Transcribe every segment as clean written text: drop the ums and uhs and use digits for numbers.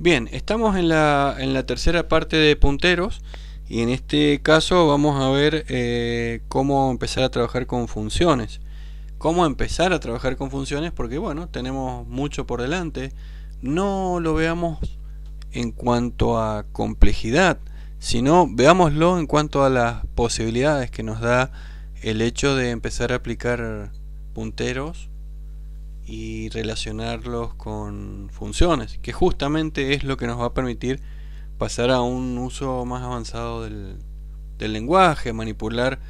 Bien, estamos en la tercera parte de punteros y en este caso vamos a ver cómo empezar a trabajar con funciones. Cómo empezar a trabajar con funciones porque bueno, tenemos mucho por delante. No lo veamos en cuanto a complejidad, sino veámoslo en cuanto a las posibilidades que nos da el hecho de empezar a aplicar punteros y relacionarlos con funciones, que justamente es lo que nos va a permitir pasar a un uso más avanzado del lenguaje, manipular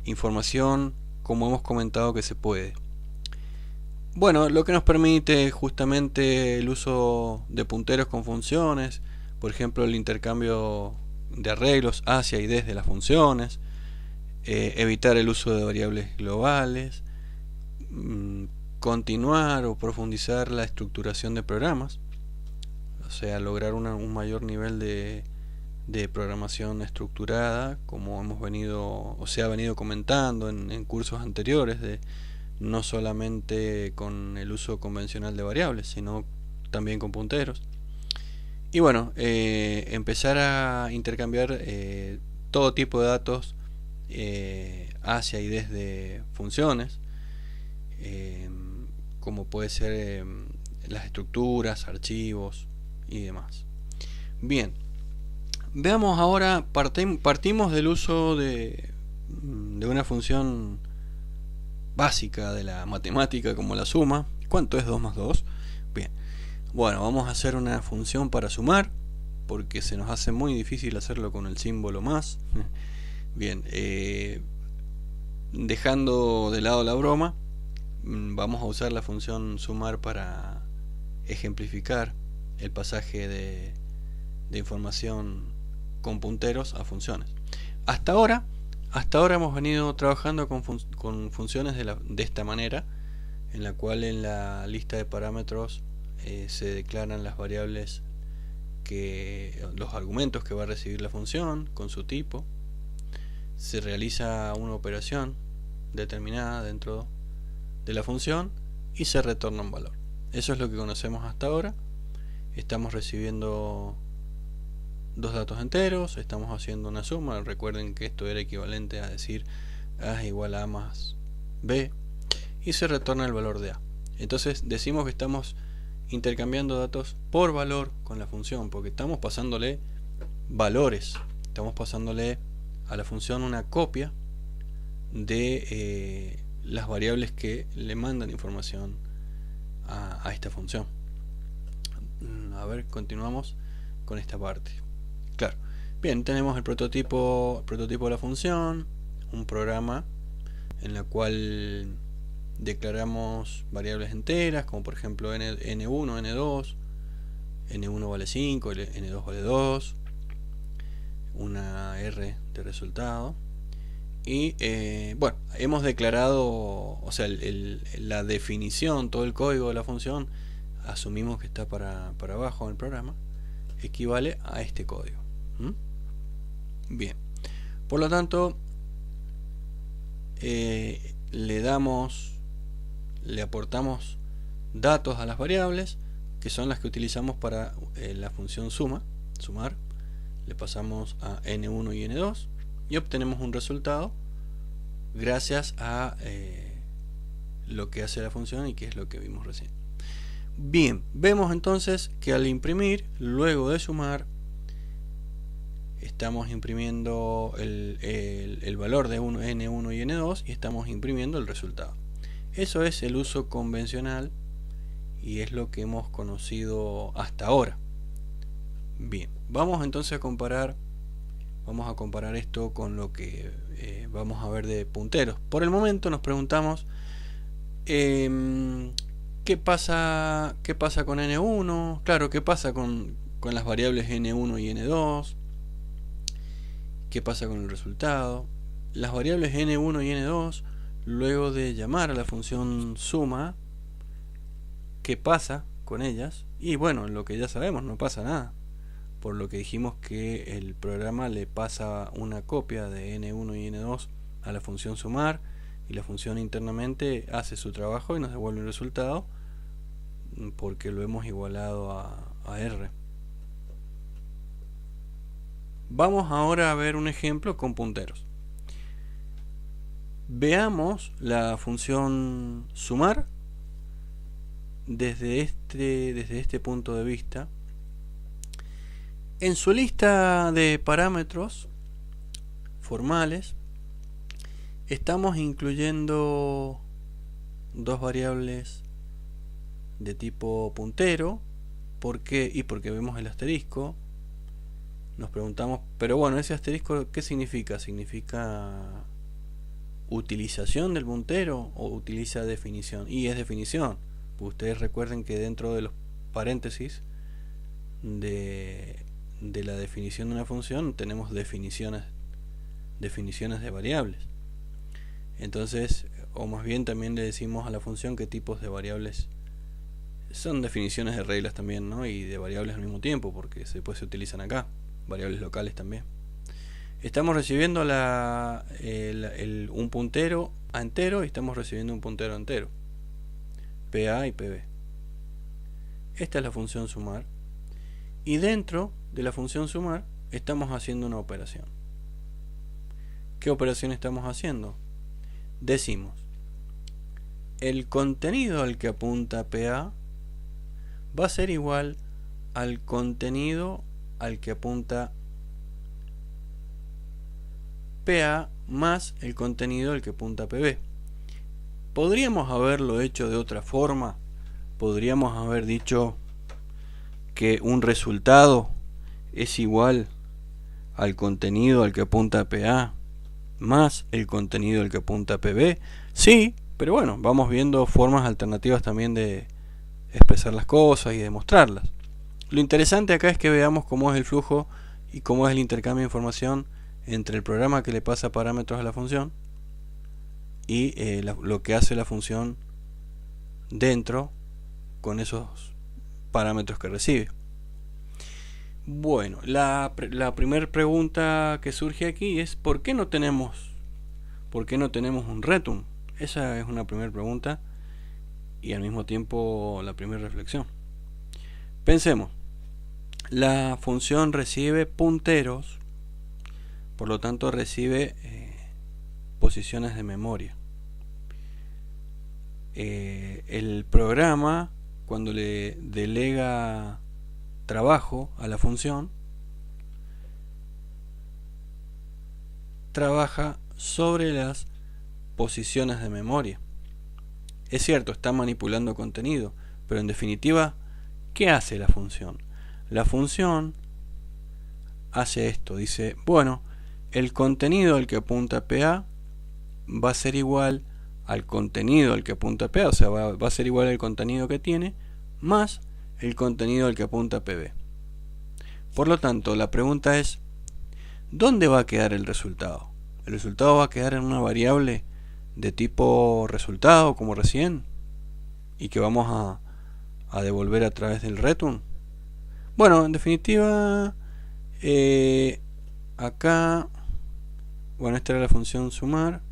información como hemos comentado que se puede. Bueno, lo que nos permite justamente el uso de punteros con funciones, por ejemplo el intercambio de arreglos hacia y desde las funciones, evitar el uso de variables globales, continuar o profundizar la estructuración de programas, o sea, lograr un mayor nivel de programación estructurada, como hemos venido o se ha venido comentando en cursos anteriores, de no solamente con el uso convencional de variables, sino también con punteros. Y bueno, empezar a intercambiar todo tipo de datos hacia y desde funciones, eh, como puede ser las estructuras, archivos y demás. Bien, veamos ahora, partimos del uso de una función básica de la matemática como la suma. ¿Cuánto es 2 más 2? Bien, bueno, vamos a hacer una función para sumar, porque se nos hace muy difícil hacerlo con el símbolo más. Bien, dejando de lado la broma, vamos a usar la función sumar para ejemplificar el pasaje de información con punteros a funciones. Hasta ahora hemos venido trabajando con funciones de esta manera, en la cual en la lista de parámetros se declaran las variables los argumentos que va a recibir la función con su tipo, se realiza una operación determinada dentro de la función y se retorna un valor. Eso es lo que conocemos hasta ahora. Estamos recibiendo dos datos enteros, estamos haciendo una suma. Recuerden que esto era equivalente a decir A es igual a más B, y se retorna el valor de A. Entonces decimos que estamos intercambiando datos por valor con la función, porque estamos pasándole valores, estamos pasándole a la función una copia de las variables que le mandan información a esta función. A ver, continuamos con esta parte. Claro, bien, tenemos el prototipo de la función, un programa en la cual declaramos variables enteras, como por ejemplo n1, n2, n1 vale 5, n2 vale 2, una r de resultado. Y bueno, hemos declarado, o sea, la definición, todo el código de la función, asumimos que está para abajo en el programa, equivale a este código. Bien, por lo tanto, le aportamos datos a las variables, que son las que utilizamos para la función sumar. Le pasamos a n1 y n2 y obtenemos un resultado gracias a lo que hace la función y que es lo que vimos recién. Bien, vemos entonces que al imprimir, luego de sumar, estamos imprimiendo el valor de n1 y n2 y estamos imprimiendo el resultado. Eso es el uso convencional y es lo que hemos conocido hasta ahora. Bien, vamos entonces a comparar esto con lo que vamos a ver de punteros. Por el momento nos preguntamos ¿qué pasa con n1? Claro, ¿qué pasa con las variables n1 y n2? ¿Qué pasa con el resultado? Las variables n1 y n2, luego de llamar a la función suma, ¿qué pasa con ellas? Y bueno, lo que ya sabemos, no pasa nada, por lo que dijimos que el programa le pasa una copia de n1 y n2 a la función sumar, y la función internamente hace su trabajo y nos devuelve el resultado porque lo hemos igualado a R. Vamos ahora a ver un ejemplo con punteros. Veamos la función sumar desde este punto de vista. En su lista de parámetros formales estamos incluyendo dos variables de tipo puntero. ¿Por qué? Y porque vemos el asterisco. Nos preguntamos, pero bueno, ese asterisco, ¿qué significa? ¿Significa utilización del puntero o utiliza definición? Y es definición. Ustedes recuerden que dentro de los paréntesis de la definición de una función tenemos definiciones de variables. Entonces, o más bien también le decimos a la función qué tipos de variables son, definiciones de reglas también, ¿no? Y de variables al mismo tiempo, porque después se utilizan acá, variables locales también. Estamos recibiendo un puntero a entero y estamos recibiendo un puntero a entero, PA y PB. Esta es la función sumar, y dentro de la función sumar estamos haciendo una operación. ¿Qué operación estamos haciendo? Decimos, el contenido al que apunta PA va a ser igual al contenido al que apunta PA más el contenido al que apunta PB. Podríamos haberlo hecho de otra forma. Podríamos haber dicho que un resultado es igual al contenido al que apunta PA más el contenido al que apunta PB. Sí, pero bueno, vamos viendo formas alternativas también de expresar las cosas y demostrarlas. Lo interesante acá es que veamos cómo es el flujo y cómo es el intercambio de información entre el programa que le pasa parámetros a la función y lo que hace la función dentro con esos parámetros que recibe. Bueno, la primera pregunta que surge aquí es ¿por qué no tenemos un return? Esa es una primera pregunta y al mismo tiempo la primera reflexión. Pensemos, la función recibe punteros, por lo tanto recibe posiciones de memoria. El programa, cuando le delega trabajo a la función, trabaja sobre las posiciones de memoria. Es cierto, está manipulando contenido, pero en definitiva, ¿qué hace la función? La función hace esto, dice, bueno, el contenido al que apunta PA va a ser igual al contenido al que apunta PA, o sea, va a ser igual al contenido que tiene, más el contenido al que apunta PB. Por lo tanto, la pregunta es, ¿dónde va a quedar el resultado? ¿El resultado va a quedar en una variable de tipo resultado, como recién, y que vamos a devolver a través del return? Bueno, en definitiva, acá, bueno, esta era la función sumar.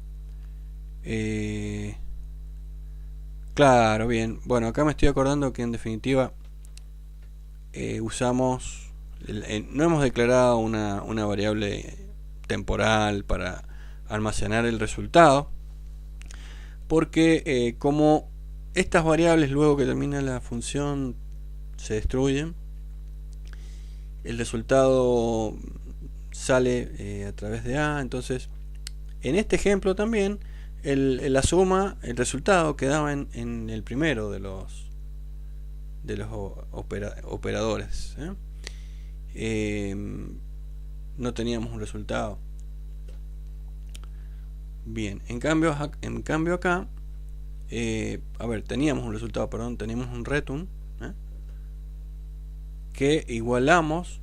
Claro, bien. Bueno, acá me estoy acordando que en definitiva usamos, no hemos declarado una variable temporal para almacenar el resultado, porque como estas variables luego que termina la función se destruyen, el resultado sale a través de A. Entonces, en este ejemplo también la suma, el resultado quedaba en el primero de los operadores. No teníamos un resultado. Bien, en cambio acá, teníamos un resultado, teníamos un return que igualamos.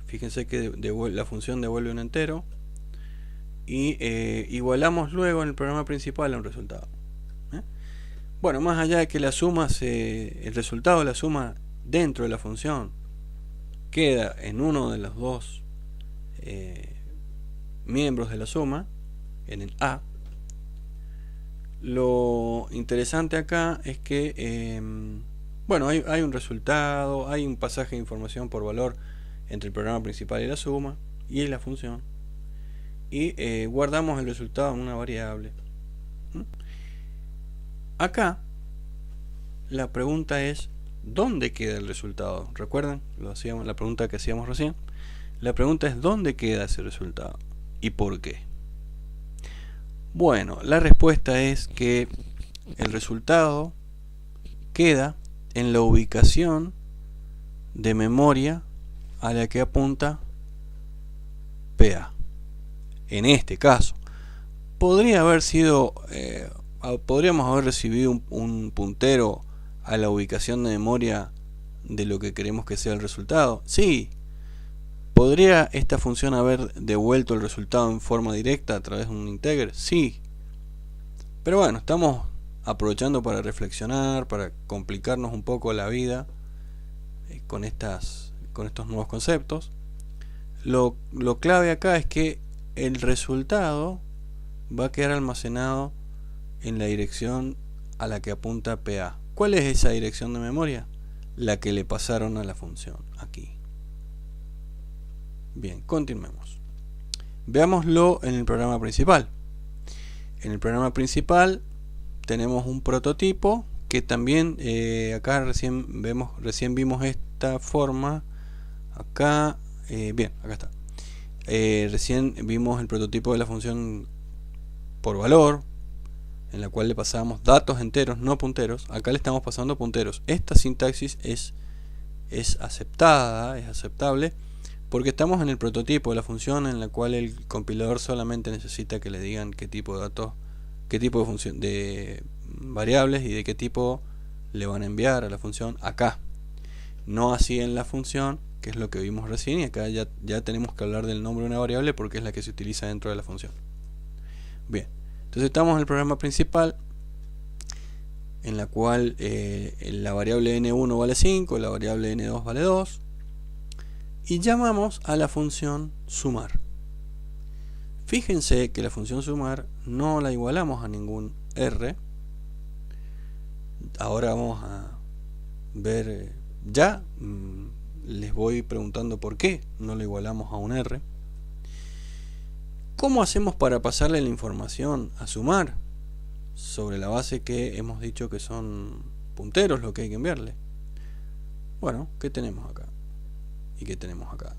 Fíjense que la función devuelve un entero y igualamos luego en el programa principal a un resultado. Bueno, más allá de que la suma el resultado de la suma dentro de la función queda en uno de los dos miembros de la suma, en el A, lo interesante acá es que bueno, hay un resultado, hay un pasaje de información por valor entre el programa principal y la suma, y la función, y guardamos el resultado en una variable. Acá la pregunta es ¿dónde queda el resultado? ¿Recuerdan? La pregunta que hacíamos recién. La pregunta es ¿dónde queda ese resultado? ¿Y por qué? Bueno, la respuesta es que el resultado queda en la ubicación de memoria a la que apunta PA. En este caso, podría haber sido, podríamos haber recibido un puntero a la ubicación de memoria de lo que queremos que sea el resultado. Sí. ¿Podría esta función haber devuelto el resultado en forma directa a través de un integer? Sí. Pero bueno, estamos aprovechando para reflexionar, para complicarnos un poco la vida con estos nuevos conceptos. Lo clave acá es que el resultado va a quedar almacenado en la dirección a la que apunta PA. ¿Cuál es esa dirección de memoria? La que le pasaron a la función aquí. Bien, continuemos. Veámoslo en el programa principal. En el programa principal tenemos un prototipo que también acá recién vimos esta forma. Acá, bien, acá está. Recién vimos el prototipo de la función por valor, en la cual le pasábamos datos enteros, no punteros. Acá le estamos pasando punteros. Esta sintaxis es aceptada, es aceptable, porque estamos en el prototipo de la función en la cual el compilador solamente necesita que le digan qué tipo de datos, qué tipo de función, de variables y de qué tipo le van a enviar a la función acá. No así en la función, que es lo que vimos recién, y acá ya tenemos que hablar del nombre de una variable porque es la que se utiliza dentro de la función. Bien, entonces estamos en el programa principal, en la cual la variable n1 vale 5, la variable n2 vale 2, y llamamos a la función sumar. Fíjense que la función sumar no la igualamos a ningún r. Ahora vamos a ver, les voy preguntando por qué no la igualamos a un r. ¿Cómo hacemos para pasarle la información a sumar? Sobre la base que hemos dicho que son punteros lo que hay que enviarle. Bueno, ¿qué tenemos acá? ¿Y qué tenemos acá?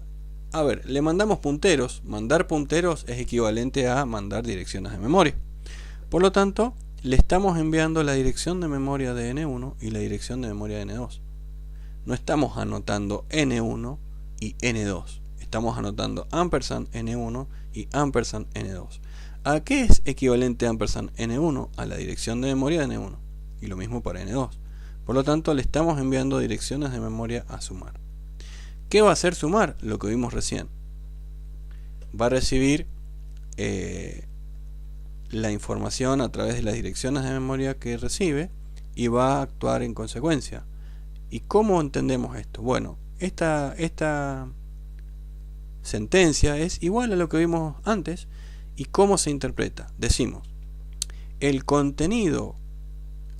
A ver, le mandamos punteros. Mandar punteros es equivalente a mandar direcciones de memoria. Por lo tanto, le estamos enviando la dirección de memoria de N1 y la dirección de memoria de N2. No estamos anotando N1 y N2. Estamos anotando ampersand N1 y ampersand N2. ¿A qué es equivalente ampersand N1? A la dirección de memoria de N1. Y lo mismo para N2. Por lo tanto, le estamos enviando direcciones de memoria a sumar. ¿Qué va a hacer sumar? Lo que vimos recién. Va a recibir la información a través de las direcciones de memoria que recibe y va a actuar en consecuencia. ¿Y cómo entendemos esto? Bueno, esta sentencia es igual a lo que vimos antes. ¿Y cómo se interpreta? Decimos, el contenido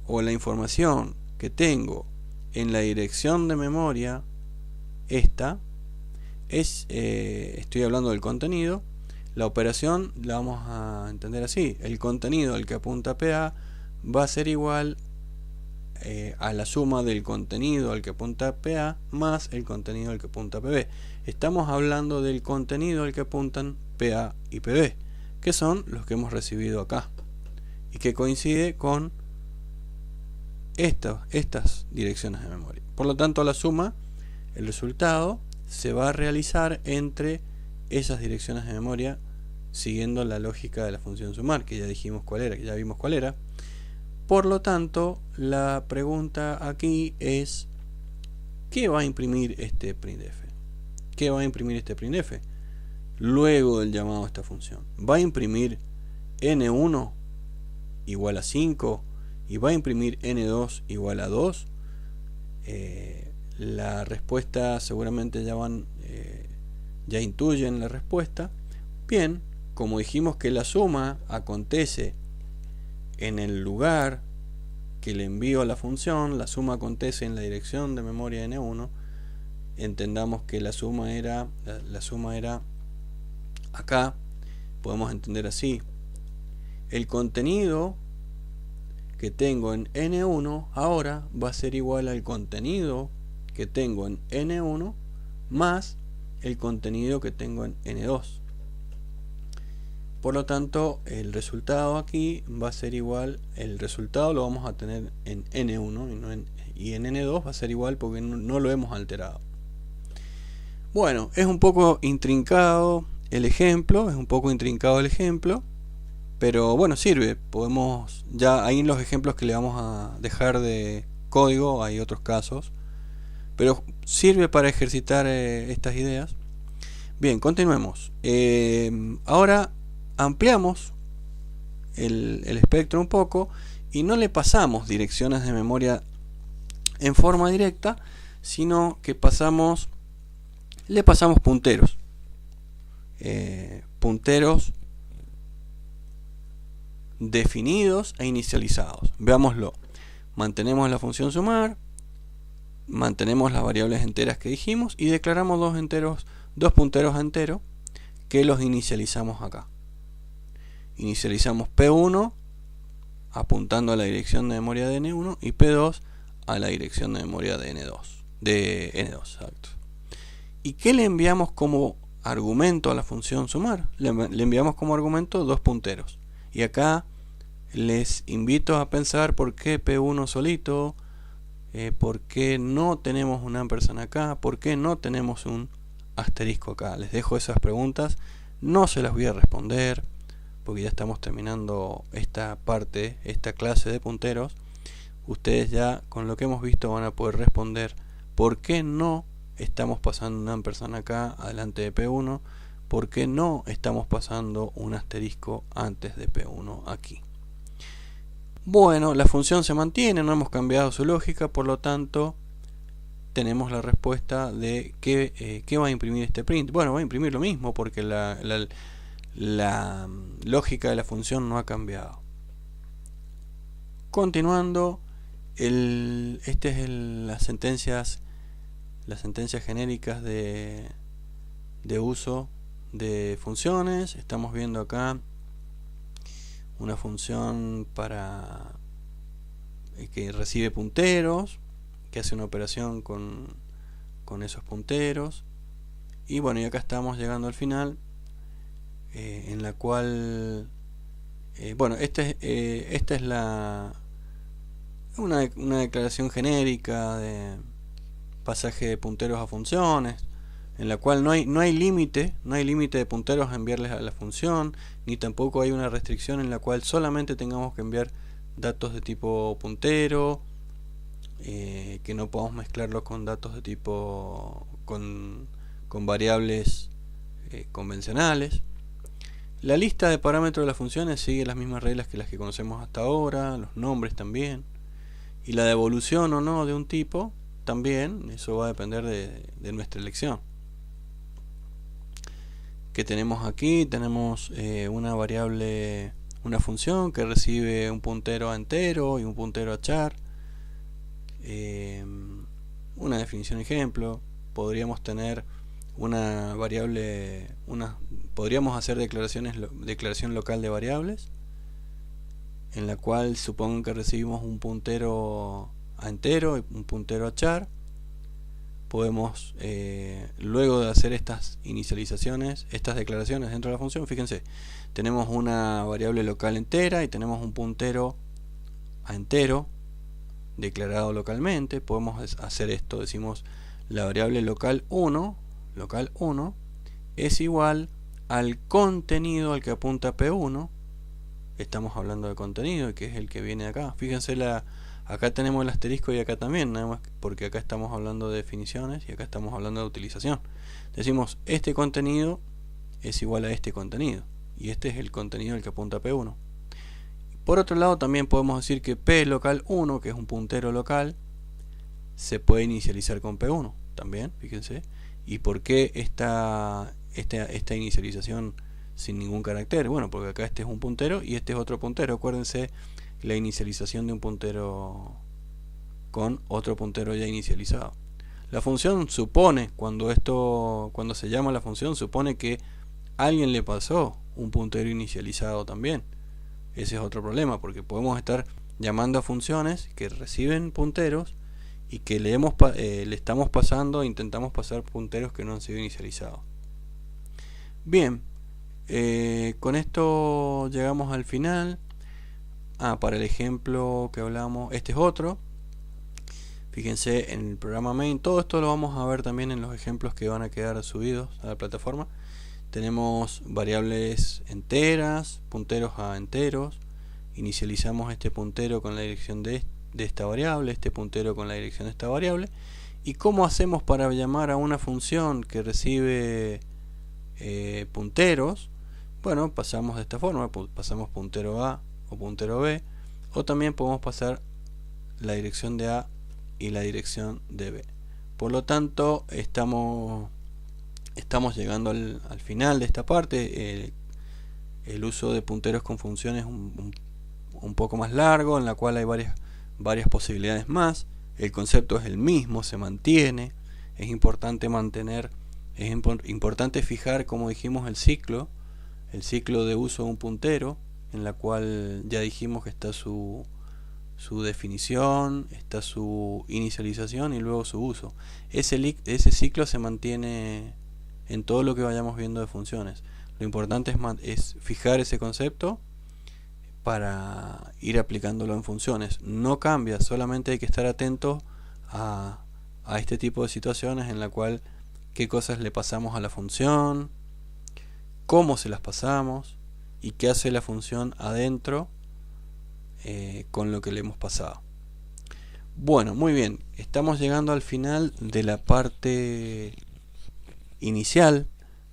o la información que tengo en la dirección de memoria, esta es, estoy hablando del contenido. La operación la vamos a entender así: el contenido al que apunta PA va a ser igual a la suma del contenido al que apunta PA más el contenido al que apunta PB. Estamos hablando del contenido al que apuntan PA y PB, que son los que hemos recibido acá y que coincide con estas direcciones de memoria. Por lo tanto, la suma, el resultado, se va a realizar entre esas direcciones de memoria siguiendo la lógica de la función sumar, que ya dijimos cuál era, que ya vimos cuál era. Por lo tanto, la pregunta aquí es: ¿qué va a imprimir este printf? ¿Qué va a imprimir este printf luego del llamado a esta función? ¿Va a imprimir n1 igual a 5 y va a imprimir n2 igual a 2? La respuesta seguramente ya intuyen la respuesta. Bien, como dijimos que la suma acontece en el lugar que le envío a la función, la suma acontece en la dirección de memoria n1, entendamos que la suma era Acá podemos entender así: el contenido que tengo en N1 ahora va a ser igual al contenido que tengo en N1 más el contenido que tengo en N2. Por lo tanto, el resultado aquí va a ser igual, el resultado lo vamos a tener en N1 y en N2 va a ser igual porque no lo hemos alterado. Bueno, es un poco intrincado el ejemplo, pero bueno, sirve. Podemos, ya ahí en los ejemplos que le vamos a dejar de código hay otros casos, pero sirve para ejercitar estas ideas. Bien, continuemos. Ahora ampliamos el espectro un poco y no le pasamos direcciones de memoria en forma directa, sino que le pasamos punteros. Punteros definidos e inicializados. Veámoslo. Mantenemos la función sumar, mantenemos las variables enteras que dijimos y declaramos dos punteros a entero que los inicializamos acá. Inicializamos P1 apuntando a la dirección de memoria de N1 y P2 a la dirección de memoria de N2. Exacto. ¿Y qué le enviamos como argumento a la función sumar? Le enviamos como argumento dos punteros. Y acá les invito a pensar por qué P1 solito, por qué no tenemos un ampersand acá, por qué no tenemos un asterisco acá. Les dejo esas preguntas, no se las voy a responder porque ya estamos terminando esta clase de punteros. Ustedes ya con lo que hemos visto van a poder responder por qué no estamos pasando un ampersand acá adelante de P1, por qué no estamos pasando un asterisco antes de P1 aquí. Bueno, la función se mantiene, no hemos cambiado su lógica, por lo tanto tenemos la respuesta de qué va a imprimir este print. Bueno, va a imprimir lo mismo porque la lógica de la función no ha cambiado. Continuando, las sentencias genéricas de uso de funciones. Estamos viendo acá una función que recibe punteros, que hace una operación con esos punteros. Y bueno, y acá estamos llegando al final, en la cual bueno, esta es una declaración genérica de pasaje de punteros a funciones, en la cual no hay límite de punteros a enviarles a la función, ni tampoco hay una restricción en la cual solamente tengamos que enviar datos de tipo puntero, que no podamos mezclarlos con datos de tipo con variables convencionales. La lista de parámetros de las funciones sigue las mismas reglas que las que conocemos hasta ahora, los nombres también, y la devolución o no de un tipo también, eso va a depender de nuestra elección. Que tenemos aquí, tenemos una variable, una función que recibe un puntero a entero y un puntero a char. Una definición ejemplo, podríamos tener una variable, podríamos hacer declaración local de variables, en la cual supongo que recibimos un puntero a entero y un puntero a char. Podemos, luego de hacer estas inicializaciones, estas declaraciones dentro de la función, fíjense, tenemos una variable local entera y tenemos un puntero a entero declarado localmente. Podemos hacer esto, decimos la variable local 1 es igual al contenido al que apunta P1. Estamos hablando de contenido, que es el que viene acá. Fíjense, acá tenemos el asterisco y acá también, nada más porque acá estamos hablando de definiciones y acá estamos hablando de utilización. Decimos este contenido es igual a este contenido y este es el contenido al que apunta P1. Por otro lado, también podemos decir que P local 1, que es un puntero local, se puede inicializar con P1 también, fíjense. ¿Y por qué esta inicialización sin ningún carácter? Bueno, porque acá este es un puntero y este es otro puntero. Acuérdense la inicialización de un puntero con otro puntero ya inicializado. La función supone, cuando se llama la función, supone que alguien le pasó un puntero inicializado también. Ese es otro problema, porque podemos estar llamando a funciones que reciben punteros y que le estamos pasando, intentamos pasar punteros que no han sido inicializados. Bien, con esto llegamos al final. Para el ejemplo que hablamos, este es otro. Fíjense en el programa main, todo esto lo vamos a ver también en los ejemplos que van a quedar subidos a la plataforma. Tenemos variables enteras, punteros a enteros. Inicializamos este puntero con la dirección de esta variable, este puntero con la dirección de esta variable. ¿Y cómo hacemos para llamar a una función que recibe punteros? Bueno, pasamos de esta forma, pasamos puntero A o puntero B, o también podemos pasar la dirección de A y la dirección de B. Por lo tanto, estamos llegando al final de esta parte. El uso de punteros con funciones es un poco más largo, en la cual hay varias posibilidades más. El concepto es el mismo, se mantiene. Es importante importante fijar, como dijimos, el ciclo de uso de un puntero, en la cual ya dijimos que está su definición, está su inicialización y luego su uso. Ese ciclo se mantiene en todo lo que vayamos viendo de funciones. Lo importante es fijar ese concepto para ir aplicándolo en funciones. No cambia, solamente hay que estar atento a este tipo de situaciones en la cual qué cosas le pasamos a la función, cómo se las pasamos y qué hace la función adentro con lo que le hemos pasado. Bueno, muy bien, estamos llegando al final de la parte inicial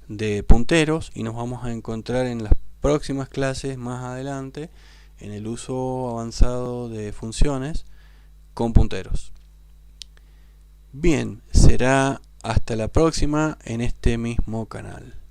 de punteros y nos vamos a encontrar en las próximas clases más adelante en el uso avanzado de funciones con punteros. Bien, será hasta la próxima en este mismo canal.